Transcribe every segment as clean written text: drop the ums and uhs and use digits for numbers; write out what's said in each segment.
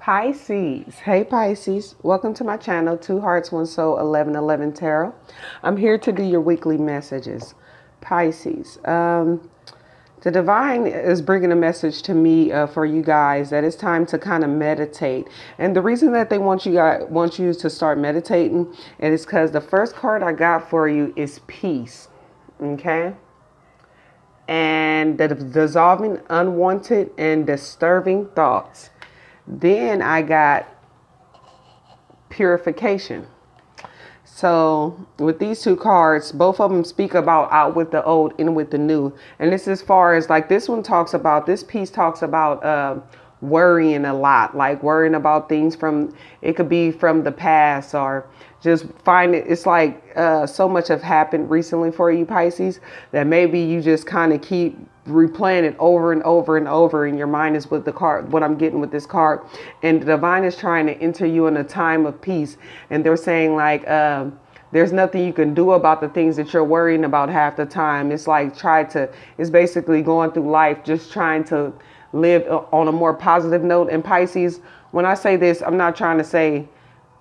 Pisces. Hey Pisces, welcome to my channel, Two Hearts, One Soul, 1111 Tarot. I'm here to do your weekly messages. Pisces, the divine is bringing a message to me for you guys that it's time to kind of meditate. And the reason that they want you to start meditating is because the first card I got for you is peace. Okay? And the dissolving unwanted and disturbing thoughts. Then I got purification. So with these two cards, both of them speak about out with the old, in with the new. And this as far as like this one talks about, this piece talks about worrying a lot, like worrying about things from, it could be from the past or just find it. It's like so much have happened recently for you Pisces that maybe you just kind of keep replaying it over and over and over, and your mind is with the card, what I'm getting with this card. And the divine is trying to enter you in a time of peace. And they're saying like, there's nothing you can do about the things that you're worrying about half the time. It's like it's basically going through life, just trying to live on a more positive note. And Pisces, when I say this, I'm not trying to say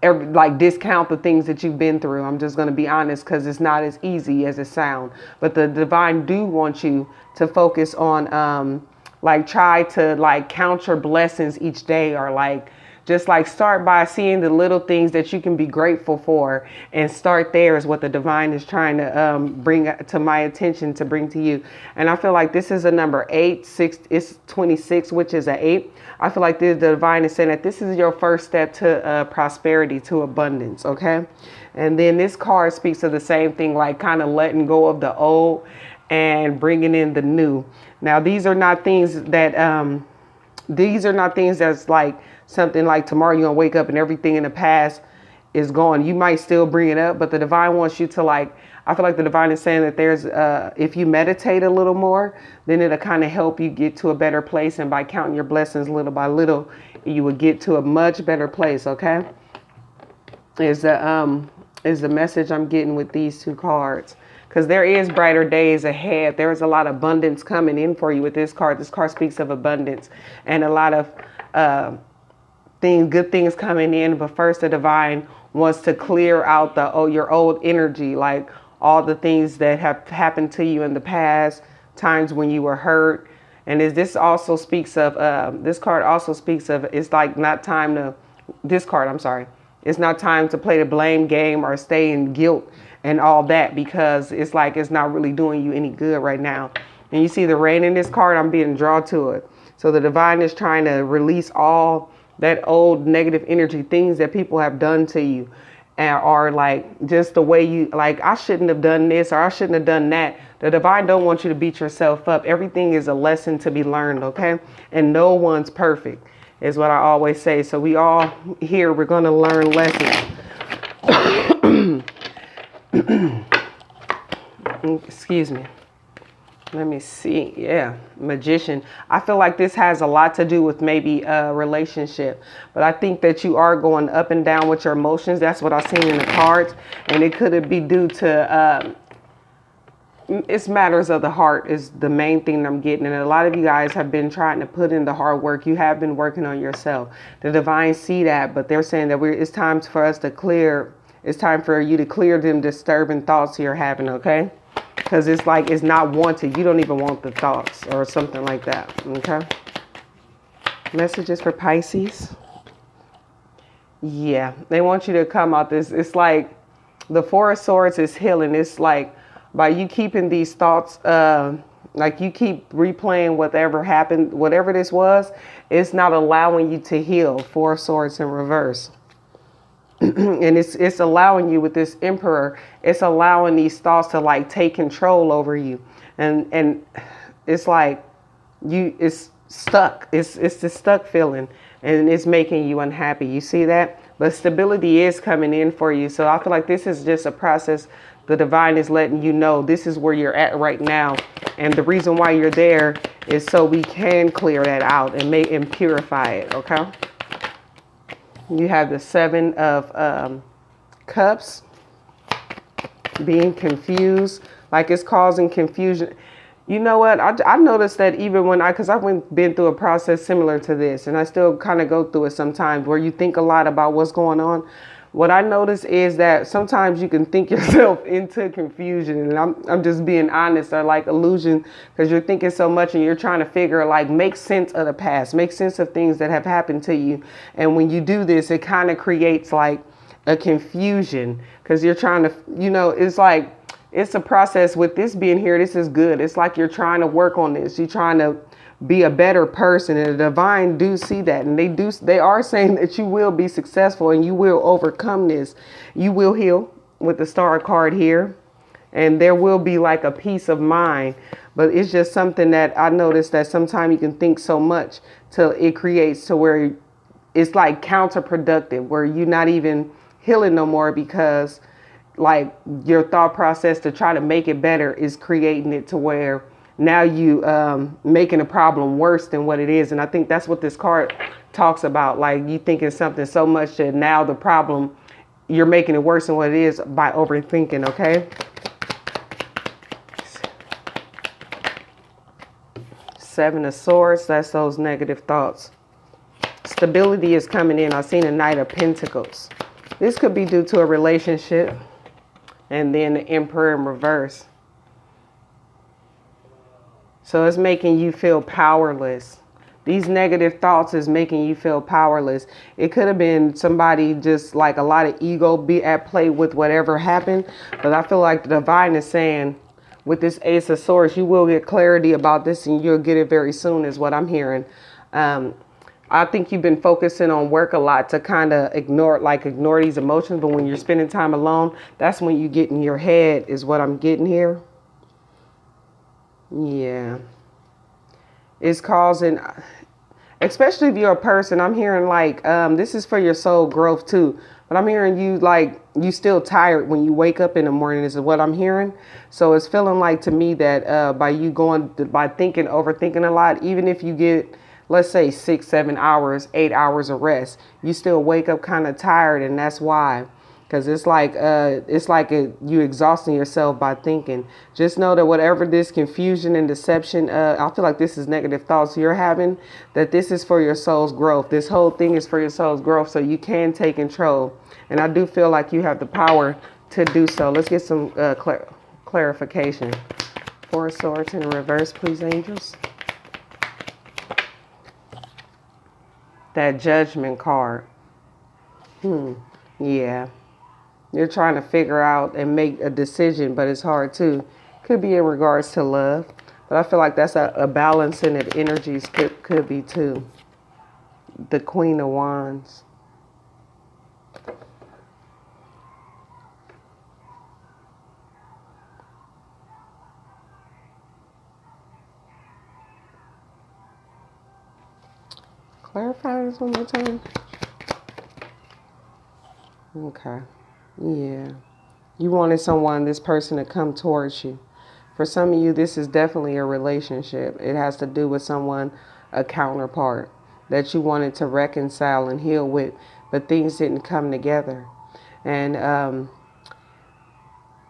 like discount the things that you've been through. I'm just going to be honest, because it's not as easy as it sounds. But the divine do want you to focus on like try to like count your blessings each day, or like just like start by seeing the little things that you can be grateful for, and start there is what the divine is trying to bring to my attention, to bring to you. And I feel like this is a number 8, 6, it's 26, which is an 8. I feel like the divine is saying that this is your first step to prosperity, to abundance. Okay. And then this card speaks of the same thing, like kind of letting go of the old and bringing in the new. Now, these are not things that's like something like tomorrow you're gonna wake up and everything in the past is gone. You might still bring it up, but the divine wants you to like, I feel like the divine is saying that there's if you meditate a little more, then it'll kind of help you get to a better place. And by counting your blessings little by little, you will get to a much better place. Okay, is the message I'm getting with these two cards. Because there is brighter days ahead. There is a lot of abundance coming in for you with this card. This card speaks of abundance and a lot of good things coming in. But first, the divine wants to clear out your old energy, like all the things that have happened to you in the past, times when you were hurt. And this also speaks of, this card also speaks of, it's like not time to, this card, I'm sorry. It's not time to play the blame game or stay in guilt and all that, because it's like it's not really doing you any good right now. And you see the rain in this card, I'm being drawn to it. So the divine is trying to release all that old negative energy, things that people have done to you, or like just the way you, like, I shouldn't have done this or I shouldn't have done that. The divine don't want you to beat yourself up. Everything is a lesson to be learned, okay? And no one's perfect, is what I always say. So we all here, we're going to learn lessons. Excuse me. Let me see. Yeah, Magician. I feel like this has a lot to do with maybe a relationship, but I think that you are going up and down with your emotions. That's what I've seen in the cards, and it could be due to it's matters of the heart is the main thing I'm getting. And a lot of you guys have been trying to put in the hard work. You have been working on yourself. The divine see that, but they're saying that it's time for us to clear. It's time for you to clear them disturbing thoughts you're having, okay? Because it's like it's not wanted. You don't even want the thoughts or something like that, okay? Messages for Pisces. Yeah, they want you to come out this. It's like the Four of Swords is healing. It's like by you keeping these thoughts, like you keep replaying whatever happened, whatever this was, it's not allowing you to heal. Four of Swords in reverse. And it's allowing you with this Emperor, it's allowing these thoughts to like take control over you. And it's like it's stuck. It's the stuck feeling, and it's making you unhappy. You see that? But stability is coming in for you. So I feel like this is just a process. The divine is letting you know this is where you're at right now. And the reason why you're there is so we can clear that out and purify it. Okay. You have the Seven of Cups, being confused, like it's causing confusion. You know what? I noticed that even when because I've been through a process similar to this, and I still kind of go through it sometimes where you think a lot about what's going on. What I notice is that sometimes you can think yourself into confusion, and I'm just being honest, or like illusion, because you're thinking so much and you're trying to figure, like, make sense of the past, make sense of things that have happened to you. And when you do this, it kind of creates like a confusion because you're trying to, it's like, it's a process with this being here. This is good. It's like you're trying to work on this. You're trying to be a better person, and the divine do see that, and they are saying that you will be successful and you will overcome this. You will heal with the star card here, and there will be like a peace of mind. But it's just something that I noticed that sometimes you can think so much till it creates to where it's like counterproductive, where you're not even healing no more, because like your thought process to try to make it better is creating it to where now you making a problem worse than what it is. And I think that's what this card talks about. Like, you thinking something so much that now the problem, you're making it worse than what it is by overthinking. Okay. Seven of Swords, that's those negative thoughts. Stability is coming in. I've seen a Knight of Pentacles. This could be due to a relationship. And then the Emperor in reverse. So it's making you feel powerless. These negative thoughts is making you feel powerless. It could have been somebody just like a lot of ego be at play with whatever happened. But I feel like the divine is saying with this Ace of Swords, you will get clarity about this, and you'll get it very soon is what I'm hearing. I think you've been focusing on work a lot to kind of ignore these emotions. But when you're spending time alone, that's when you get in your head is what I'm getting here. Yeah. It's causing, especially if you're a person, I'm hearing like, this is for your soul growth too. But I'm hearing you like you still tired when you wake up in the morning is what I'm hearing. So it's feeling like to me that by overthinking a lot, even if you get, let's say 6, 7 hours, 8 hours of rest, you still wake up kind of tired. And that's why, because it's like you exhausting yourself by thinking. Just know that whatever this confusion and deception, I feel like this is negative thoughts you're having, that this is for your soul's growth. This whole thing is for your soul's growth, so you can take control. And I do feel like you have the power to do so. Let's get some clarification. Four of Swords in reverse, please, angels. That Judgment card. Yeah. You're trying to figure out and make a decision, but it's hard too. Could be in regards to love, but I feel like that's a balancing of energies could be too. The Queen of Wands. Clarify this one more time. Okay. Yeah. You wanted this person to come towards you. For some of you, this is definitely a relationship. It has to do with someone, a counterpart that you wanted to reconcile and heal with, but things didn't come together. And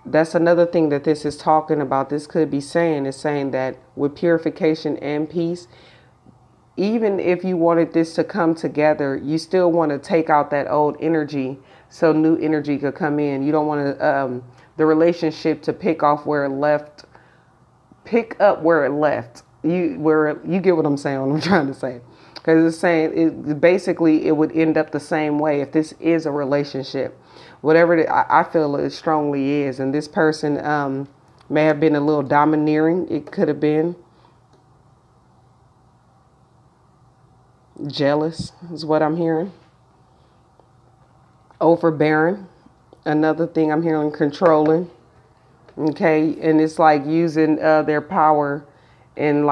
that's another thing that this is talking about. This could be saying that with purification and peace, even if you wanted this to come together, you still want to take out that old energy so new energy could come in. You don't want to the relationship to pick up where it left. You get what I'm saying, what I'm trying to say. Because it's saying basically it would end up the same way if this is a relationship. Whatever I feel it strongly is. And this person may have been a little domineering. It could have been. Jealous is what I'm hearing. Overbearing. Another thing I'm hearing, controlling. Okay. And it's like using their power in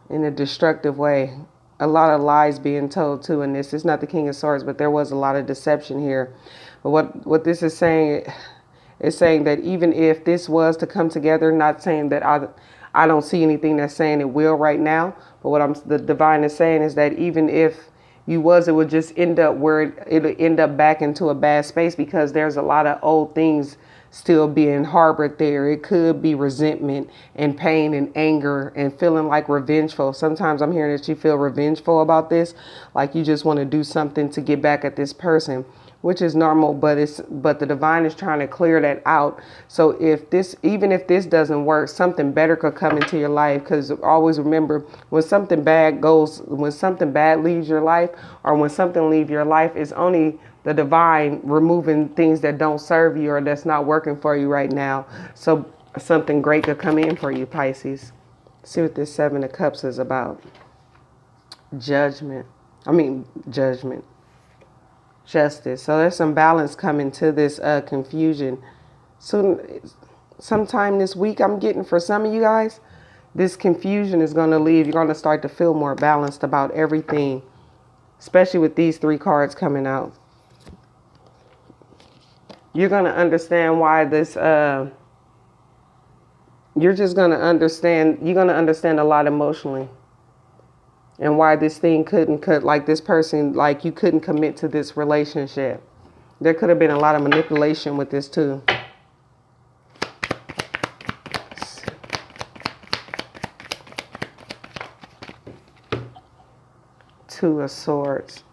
in a destructive way. A lot of lies being told too in this. It's not the King of Swords, but there was a lot of deception here. But what this is saying is saying that even if this was to come together, not saying that I don't see anything that's saying it will right now. But what the divine is saying is that even if it would just end up where it'll end up back into a bad space, because there's a lot of old things still being harbored there. It could be resentment and pain and anger and feeling like revengeful. Sometimes I'm hearing that you feel revengeful about this, like you just want to do something to get back at this person, which is normal, but the divine is trying to clear that out. So even if this doesn't work, something better could come into your life. Because always remember, when something bad leaves your life, or when something leaves your life, it's only the divine removing things that don't serve you or that's not working for you right now. So something great could come in for you, Pisces. See what this 7 of Cups is about. Judgment. Justice. So there's some balance coming to this confusion. So sometime this week, I'm getting, for some of you guys, this confusion is going to leave. You're going to start to feel more balanced about everything, especially with these 3 cards coming out. You're going to understand why this, you're going to understand a lot emotionally. And why this thing like this person, like you couldn't commit to this relationship. There could have been a lot of manipulation with this too. 2 of Swords.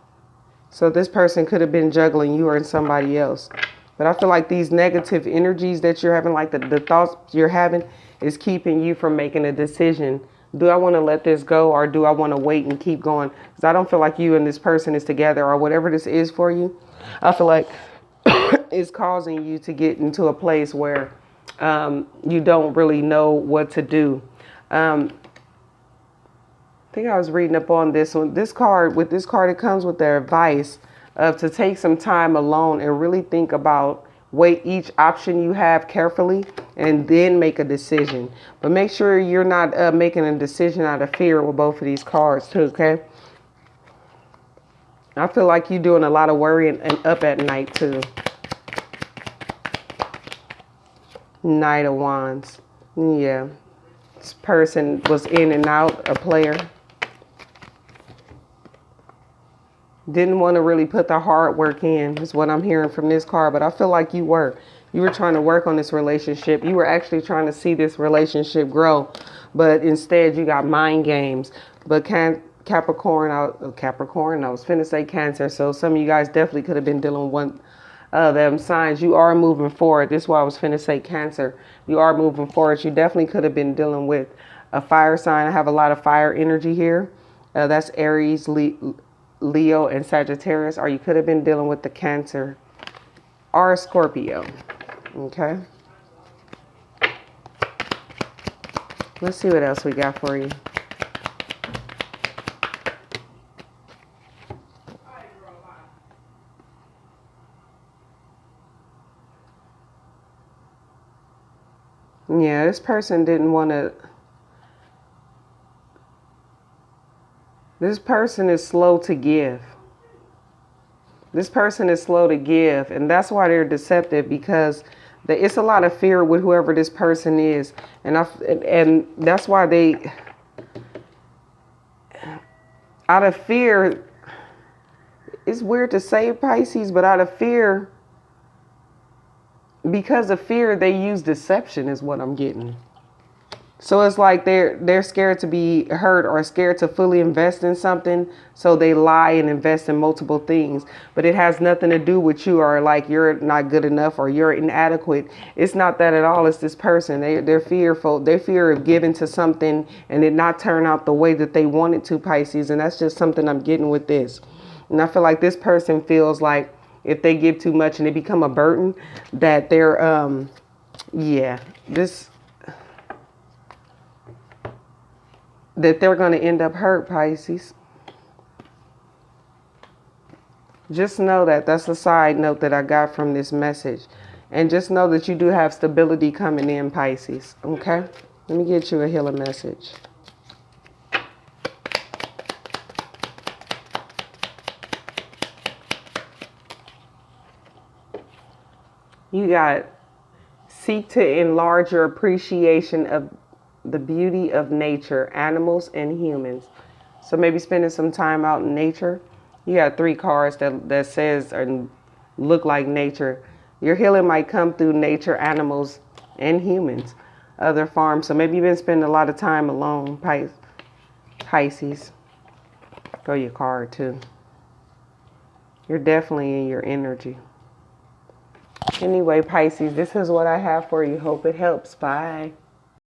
So this person could have been juggling you or somebody else. But I feel like these negative energies that you're having, like the thoughts you're having, is keeping you from making a decision. Do I want to let this go, or do I want to wait and keep going? Because I don't feel like you and this person is together, or whatever this is for you. I feel like it's causing you to get into a place where you don't really know what to do. I think I was reading up on this one. With this card, it comes with the advice of to take some time alone and really think about, weigh each option you have carefully and then make a decision. But make sure you're not making a decision out of fear with both of these cards too, okay? I feel like you're doing a lot of worrying and up at night too. Knight of Wands. Yeah. This person was in and out, a player. Didn't want to really put the hard work in, is what I'm hearing from this card. But I feel like you were trying to work on this relationship. You were actually trying to see this relationship grow. But instead you got mind games. But Capricorn, I was finna say Cancer. So some of you guys definitely could have been dealing with one of them signs. You are moving forward. This is why I was finna say Cancer. You are moving forward. You definitely could have been dealing with a fire sign. I have a lot of fire energy here. That's Aries, Leo, and Sagittarius. Or you could have been dealing with the Cancer or Scorpio. Okay. Let's see what else we got for you. Yeah, this person didn't want to. This person is slow to give. This person is slow to give, and that's why they're deceptive, because it's a lot of fear with whoever this person is, and that's why they, out of fear, it's weird to say, Pisces, but out of fear, because of fear, they use deception is what I'm getting. So it's like they're scared to be hurt or scared to fully invest in something. So they lie and invest in multiple things. But it has nothing to do with you, or like you're not good enough or you're inadequate. It's not that at all. It's this person. They're fearful. They fear of giving to something and it not turn out the way that they want it to, Pisces. And that's just something I'm getting with this. And I feel like this person feels like if they give too much and they become a burden, that they're, that they're going to end up hurt, Pisces. Just know that that's a side note that I got from this message. And just know that you do have stability coming in, Pisces. Okay? Let me get you a healer message. You got, seek to enlarge your appreciation of the beauty of nature, animals and humans. So maybe spending some time out in nature. You got 3 cards that says or look like nature. Your healing might come through nature, animals, and humans, other farms. So maybe you've been spending a lot of time alone, Pisces. Go your card too. You're definitely in your energy. Anyway, Pisces, this is what I have for you. Hope it helps. Bye.